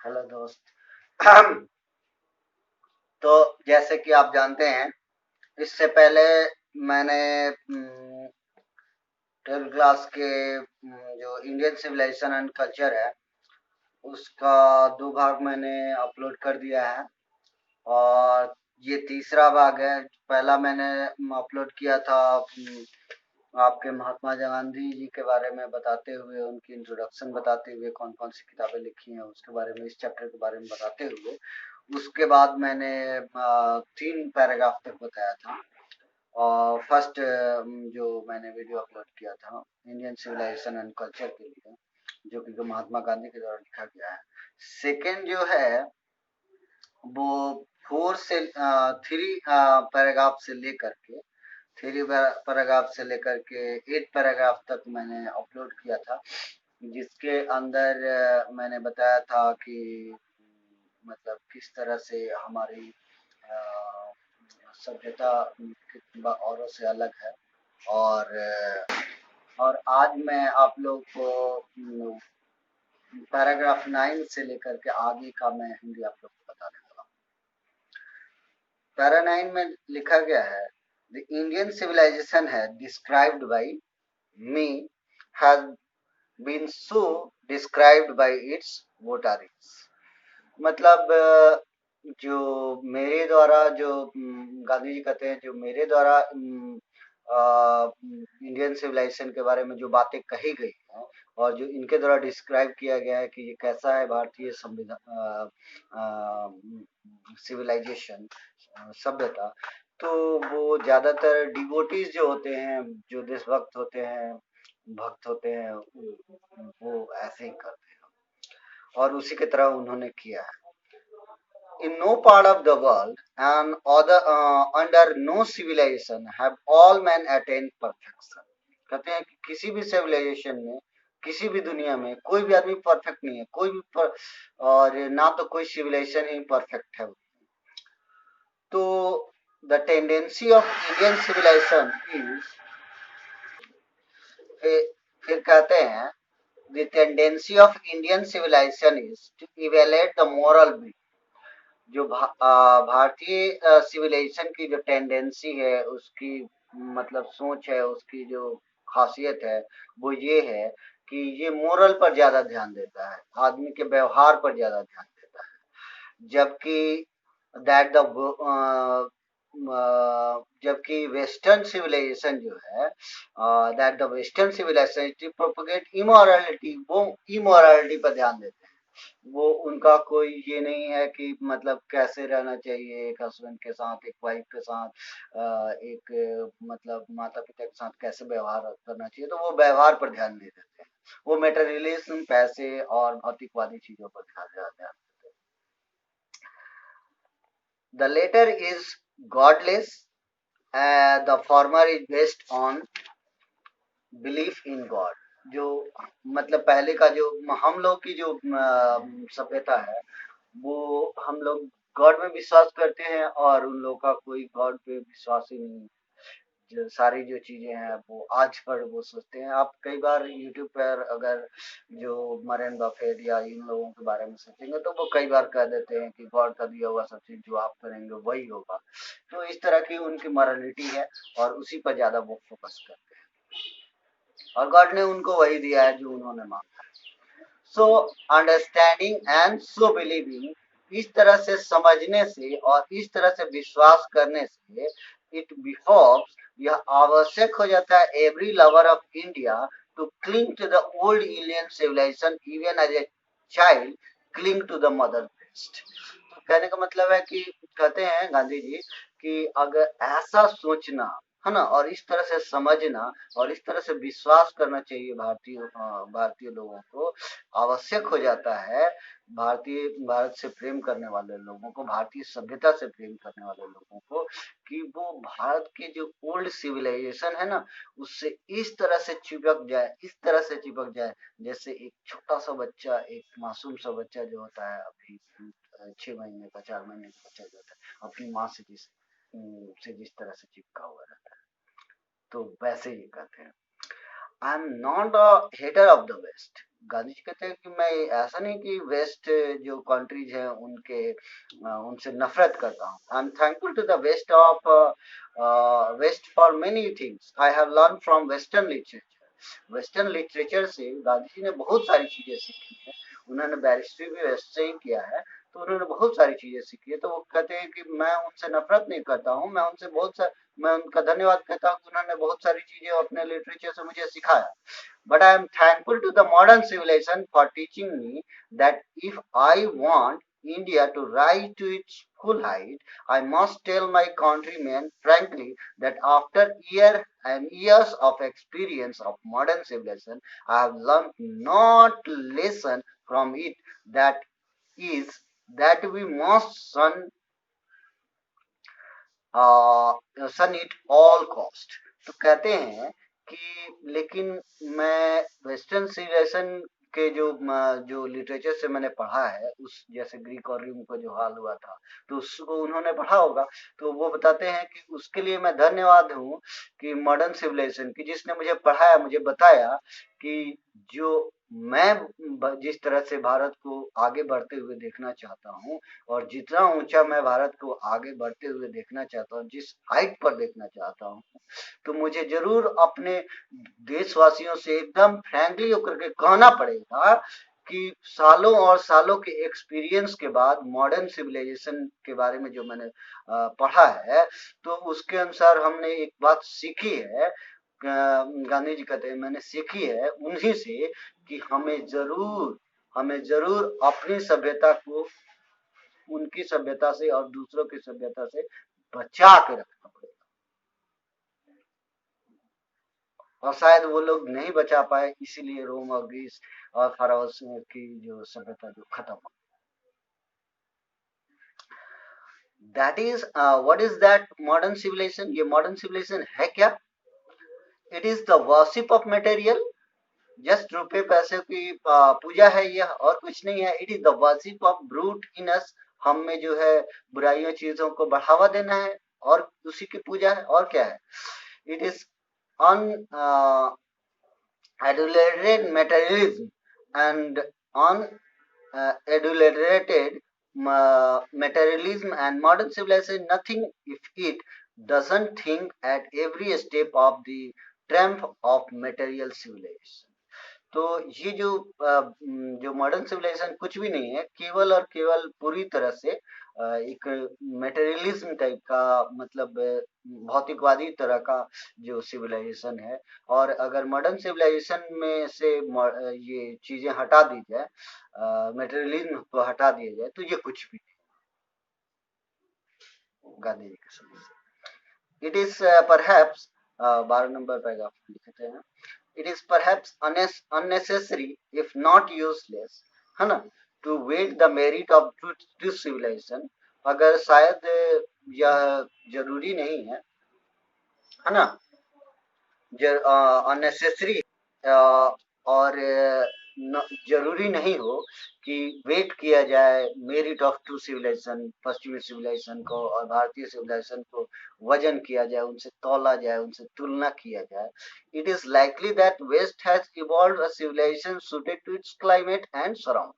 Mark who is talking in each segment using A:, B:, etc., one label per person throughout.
A: Hello दोस्त। तो जैसे कि आप जानते हैं, इससे पहले मैंने 12th क्लास के जो इंडियन सिविलाइजेशन एंड कल्चर है उसका 2 भाग मैंने अपलोड कर दिया है। और ये तीसरा भाग है। पहला मैंने अपलोड किया था आपके महात्मा गांधी जी के बारे में बताते हुए, उनकी इंट्रोडक्शन बताते हुए, कौन कौन सी किताबें लिखी हैं उसके बारे में, इस चैप्टर के बारे में बताते हुए। उसके बाद मैंने 3 पैराग्राफ तक बताया था। और फर्स्ट जो मैंने वीडियो अपलोड किया था इंडियन सिविलाइजेशन एंड कल्चर के लिए, जो कि महात्मा गांधी के द्वारा लिखा गया है। सेकेंड जो है वो 3 पैराग्राफ से लेकर के 3 पैराग्राफ से लेकर के 8 पैराग्राफ तक मैंने अपलोड किया था, जिसके अंदर मैंने बताया था कि मतलब किस तरह से हमारी सभ्यता औरों से अलग है। और और आज मैं आप लोग को पैराग्राफ 9 से लेकर के आगे का मैं हिंदी आप लोग को बताने वाला हूँ। पैरा 9 में लिखा गया है, द इंडियन सिविलाइजेशन है described by me has been so described by its votaries. मतलब जो मेरे द्वारा जो गांधी जी कहते हैं, जो मेरे द्वारा इंडियन सिविलाइजेशन के बारे में जो बातें कही गई हैं और जो इनके द्वारा डिस्क्राइब किया गया है कि ये कैसा है भारतीय संविधान, सिविलाइजेशन, सभ्यता, तो वो ज्यादातर डिवोटीज जो होते हैं, जो देशभक्त होते हैं, भक्त होते हैं, वो ऐसे ही करते हैं और उसी की तरह उन्होंने किया है। In no part of the world and under no civilization have all men attained perfection। कहते हैं कि किसी भी सिविलाइजेशन में, किसी भी दुनिया में कोई भी आदमी परफेक्ट नहीं है, और ना तो कोई सिविलाइजेशन ही परफेक्ट है। तो the tendency of Indian civilization is, फिर कहते हैं, the tendency of Indian civilization is to evaluate the moral. जो भारतीय सिविलाइजेशन की जो टेंडेंसी है, उसकी मतलब सोच है, उसकी जो खासियत है वो ये है कि ये मोरल पर ज्यादा ध्यान देता है, आदमी के व्यवहार पर ज्यादा ध्यान देता है। दैट द जबकि वेस्टर्न सिविलाइजेशन जो है, that the western civilization propagate immorality, वो इमोरलिटी पर ध्यान देते हैं। वो उनका कोई ये नहीं है कि मतलब कैसे रहना चाहिए एक हस्बैंड के साथ, एक वाइफ के साथ, एक मतलब माता पिता के साथ कैसे व्यवहार करना चाहिए, तो वो व्यवहार पर ध्यान नहीं देते हैं। वो मेटेरियलिज्म, पैसे और भौतिकवादी चीजों पर ध्यान देते हैं। The latter is godless, the former is based on belief in God. जो मतलब पहले का जो हम लोग की जो सभ्यता है, वो हम लोग गॉड में विश्वास करते हैं और उन लोगों का कोई गॉड पे विश्वास ही नहीं। जो सारी जो चीजें हैं वो आज पर वो सोचते हैं। आप कई बार यूट्यूब पर अगर जो मरेन बफेट या इन लोगों के बारे में सोचेंगे तो वो कई बार कह देते हैं कि गॉड का दिया हुआ सब चीज जो आप करेंगे वही होगा। तो इस तरह की उनकी मॉरलिटी है और उसी पर ज्यादा वो फोकस करते हैं और गॉड ने उनको वही दिया है जो उन्होंने मांगा। So understanding and so believing, इस तरह से समझने से और इस तरह से विश्वास करने से, इट बिकॉम्स, यह आवश्यक हो जाता है, every lover of India to cling to the old Indian civilization even as a child cling to the mother breast. तो कहने का मतलब है कि कहते हैं गांधी जी कि अगर ऐसा सोचना है ना, और इस तरह से समझना और इस तरह से विश्वास करना चाहिए भारतीय लोगों को, आवश्यक हो जाता है भारत से प्रेम करने वाले लोगों को, भारतीय सभ्यता से प्रेम करने वाले लोगों को, कि वो भारत के जो ओल्ड सिविलाइजेशन है ना, उससे इस तरह से चिपक जाए, इस तरह से चिपक जाए, जैसे एक छोटा सा बच्चा, एक मासूम सा बच्चा जो होता है अभी 6 महीने का, 4 महीने का बच्चा जो होता है, अपनी माँ से जिस तरह से चिपका हुआ रहता है, तो वैसे ही कहते हैं। I am not a hater of the west, Gandhi ji कहते हैं कि मैं ऐसा नहीं कि वेस्ट जो कंट्रीज हैं उनके उनसे नफरत करता हूँ। I am thankful to the west of west for many things I have learn from western literature. Western literature से गांधी जी ने बहुत सारी चीजें सीखी हैं। उन्होंने बैरिस्ट्री भी वेस्ट से ही किया है, तो उन्होंने बहुत सारी चीजें सीखी है। तो वो कहते हैं कि मैं उनसे नफरत नहीं करता हूँ, मैं उनसे बहुत सा मैं उनका धन्यवाद कहता हूँ कि उन्होंने बहुत सारी चीजें अपने लिटरेचर से मुझे सिखाया। But I am thankful to the modern civilization for teaching me that if I want India to rise to its full height, I must tell my countrymen frankly that after years and years of experience of modern civilization, I have learned not lesson from it, that is that we must shun it all cost. तो कहते हैं कि लेकिन मैं western civilization के जो literature से मैंने पढ़ा है, उस जैसे ग्रीक और रोम का जो हाल हुआ था, तो उसको उन्होंने पढ़ा होगा। तो वो बताते हैं कि उसके लिए मैं धन्यवाद हूँ कि मॉडर्न सिविलाइजेशन की, जिसने मुझे पढ़ाया, मुझे बताया कि जो मैं जिस तरह से भारत को आगे बढ़ते हुए देखना चाहता हूँ, और जितना ऊंचा मैं भारत को आगे बढ़ते हुए देखना चाहता हूँ, जिस हाइट पर देखना चाहता हूँ, तो मुझे जरूर अपने देशवासियों से एकदम फ्रैंकली होकर के कहना पड़ेगा कि सालों और सालों के एक्सपीरियंस के बाद मॉडर्न सिविलाइजेशन के बारे में जो मैंने पढ़ा है, तो उसके अनुसार हमने एक बात सीखी है। गांधी जी कहते हैं मैंने सीखी है उन्हीं से कि हमें जरूर अपनी सभ्यता को उनकी सभ्यता से और दूसरों की सभ्यता से बचा के रखना पड़ेगा। और शायद वो लोग नहीं बचा पाए, इसीलिए रोम और ग्रीस और फारस की जो सभ्यता जो खत्म हो। That is what is that modern civilization? ये मॉडर्न सिविलाइजेशन है क्या? It is the worship of material. Just रुपए पैसे की पूजा है यह, और कुछ नहीं है। It is the worship of brute in us. हम में जो है बुराइयों चीजों को बढ़ावा देना है और उसी की पूजा है, और क्या है? It is unadulterated materialism, and unadulterated materialism and modern civilization nothing if it doesn't think at every step of the triumph of material civilization। तो ये जो मॉडर्न सिविलाइजेशन कुछ भी नहीं है, केवल और केवल पूरी तरह से एक मटेरियलिज्म टाइप का, मतलब भौतिकवादी तरह का जो सिविलाइजेशन है। और अगर मॉडर्न सिविलाइजेशन में से ये चीजें हटा दी जाए, मटेरियलिज्म को हटा दिया जाए, तो ये कुछ भी नहीं गांधी जी के समय से। It is perhaps 12 number paragraph लिखते हैं, it is perhaps unnecessary if not useless, है ना, to weight the merit of true civilization। अगर शायद यह जरूरी नहीं है ना, अननेसेसरी और जरूरी नहीं हो कि वेट किया जाए मेरिट ऑफ टू सिविलाइजेशन, पश्चिमी सिविलाइजेशन को और भारतीय सिविलाइजेशन को वजन किया जाए, उनसे तौला जाए, उनसे तुलना किया जाए। It is likely that west has evolved a civilization suited to its climate and surround.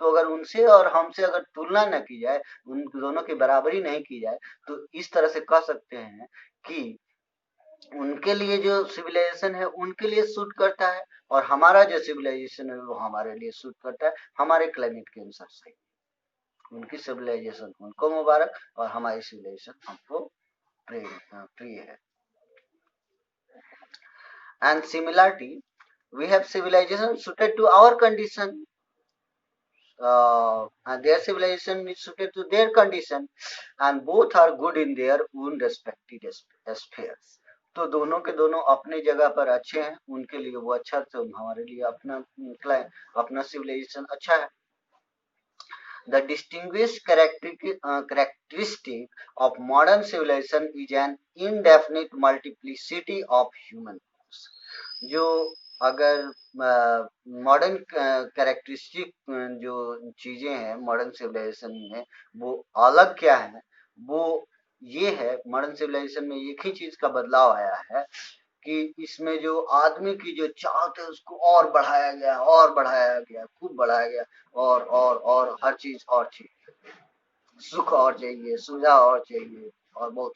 A: तो अगर उनसे और हमसे अगर तुलना न की जाए, उन दोनों की बराबरी नहीं की जाए, तो इस तरह से कह सकते हैं कि उनके लिए जो सिविलाइजेशन है उनके लिए सूट करता है, और हमारा जो सिविलाइजेशन है वो हमारे लिए सूट करता है, हमारे क्लाइमेट के अनुसार सही। उनकी सिविलाइजेशन उनको मुबारक और हमारी सिविलाइजेशन हमको प्रिय है। And similarity we have civilization suited to our condition, and their civilization is suited to their condition, and both are good in their own respective spheres। तो दोनों के दोनों अपनी जगह पर अच्छे हैं, उनके लिए वो अच्छा, तो हमारे लिए अपना सिविलाइजेशन अच्छा है। The distinguished characteristic of modern civilization is an indefinite multiplicity of human forms। जो अगर मॉडर्न कैरेक्टरिस्टिक जो चीजें हैं मॉडर्न सिविलाइजेशन में, वो अलग क्या है? वो ये है, मॉडर्न सिविलाइजेशन में एक ही चीज का बदलाव आया है कि इसमें जो आदमी की जो चाहत है उसको और बढ़ाया गया, और बढ़ाया गया, खूब बढ़ाया गया, और हर चीज और चाहिए, सुख और चाहिए, सुविधा और चाहिए, और बहुत।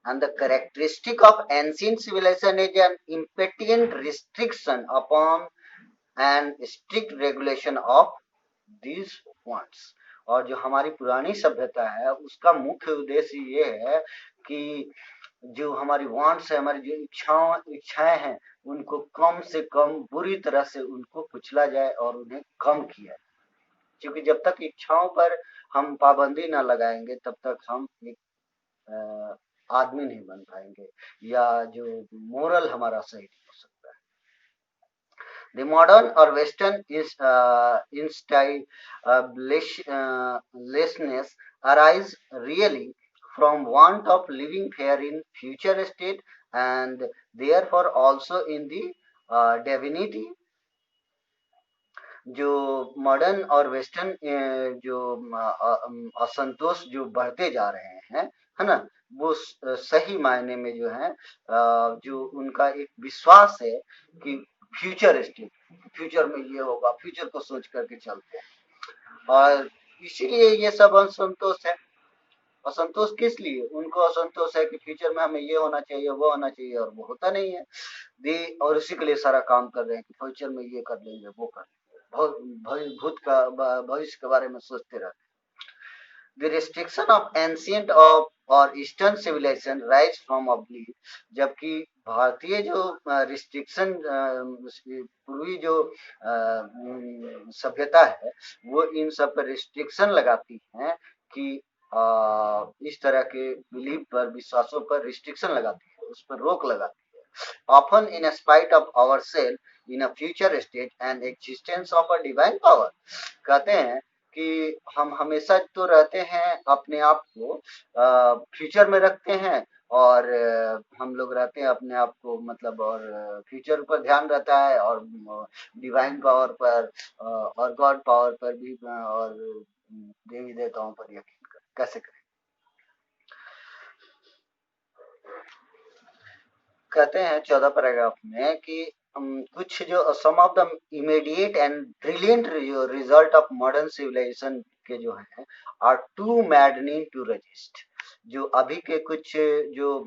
A: And the characteristic of ancient civilization is an impatient restriction upon and strict regulation of these wants। और जो हमारी पुरानी सभ्यता है उसका मुख्य उद्देश्य ये है कि जो हमारी वांट्स है, हमारी जो इच्छाएं हैं, उनको कम से कम बुरी तरह से उनको कुचला जाए और उन्हें कम किया जाए। क्योंकि जब तक इच्छाओं पर हम पाबंदी ना लगाएंगे तब तक हम एक आदमी नहीं बन पाएंगे, या जो मोरल हमारा सही नहीं हो सकता है। The modern or Western is lessness arise really from want of living fair in future state, and therefore also in the divinity। जो मॉडर्न और वेस्टर्न जो असंतोष जो बढ़ते जा रहे हैं, है ना, वो सही मायने में जो है जो उनका एक विश्वास है कि फ्यूचर स्टेट, फ्यूचर में ये होगा, फ्यूचर को सोच करके चलते हैं, और इसीलिए ये सब असंतोष है। असंतोष किस लिए? उनको असंतोष है कि फ्यूचर में हमें ये होना चाहिए, वो होना चाहिए, और वो होता नहीं है। और उसी के लिए सारा काम कर रहे हैं कि फ्यूचर में ये कर लेंगे, वो कर लेंगे, भूत का भविष्य के बारे में सोचते रहते हैं। The restriction of ancient of और eastern civilization rise from a belief, जबकि भारतीय जो रिस्ट्रिक्शन पूर्वी जो सभ्यता है वो इन सब पर रिस्ट्रिक्शन लगाती है कि इस तरह के बिलीफ पर, विश्वासों पर रिस्ट्रिक्शन लगाती है, उस पर रोक लगाती है। Often in spite of our self in a future state and existence of a divine power. कहते हैं कि हम हमेशा तो रहते हैं अपने आप को फ्यूचर में रखते हैं, और हम लोग रहते हैं अपने आप को, मतलब, और फ्यूचर पर ध्यान रहता है, और डिवाइन पावर पर और गॉड पावर पर भी, और देवी देवताओं पर यकीन कैसे करें। कहते हैं 14 पैराग्राफ में कि कुछ जो some of the immediate and brilliant result of modern civilization के जो है are too maddening to resist. जो अभी के कुछ जो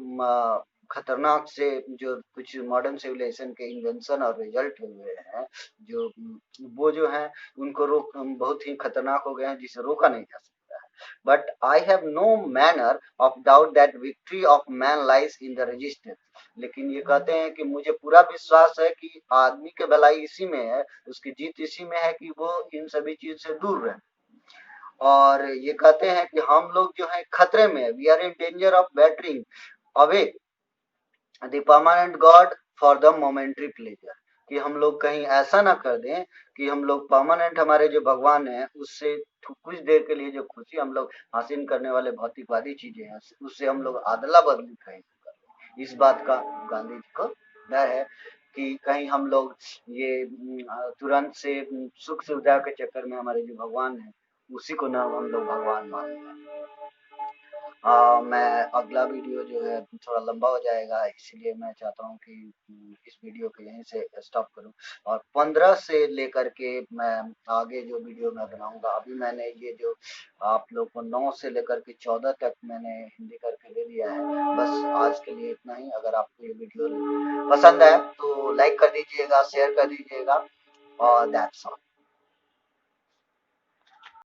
A: खतरनाक से जो कुछ मॉडर्न सिविलाइजेशन के इन्वेंशन और रिजल्ट हुए हैं, जो वो जो है उनको रोक बहुत ही खतरनाक हो गए हैं, जिसे रोका नहीं जा सकता। But I have no manner of doubt that victory of man lies in the resistance। लेकिन ये कहते हैं कि मुझे पूरा विश्वास है कि आदमी की भलाई इसी में है, उसकी जीत इसी में है कि वो इन सभी चीज से दूर रहे। और ये कहते हैं कि हम लोग जो है खतरे में, we are in danger of bartering away the permanent good for the momentary pleasure. कि हम लोग कहीं ऐसा ना कर दें कि हम लोग परमानेंट हमारे जो भगवान है उससे कुछ देर के लिए जो खुशी हम लोग हासिल करने वाले भौतिकवादी चीजें हैं उससे हम लोग आदला बदली करें। इस बात का गांधी जी को डर है कि कहीं हम लोग ये तुरंत से सुख सुविधा के चक्कर में हमारे जो भगवान है उसी को ना हम लोग भगवान मान लें। मैं अगला वीडियो जो है थोड़ा लंबा हो जाएगा, इसलिए मैं चाहता हूँ कि इस वीडियो को यहीं से स्टॉप करूँ, और 15 से लेकर के मैं आगे जो वीडियो मैं बनाऊंगा। अभी मैंने ये जो आप लोग को 9 से लेकर के 14 तक मैंने हिंदी करके दे दिया है। बस आज के लिए इतना ही। अगर आपको ये वीडियो पसंद आए तो लाइक कर दीजिएगा, शेयर कर दीजिएगा, और दैट्स ऑल।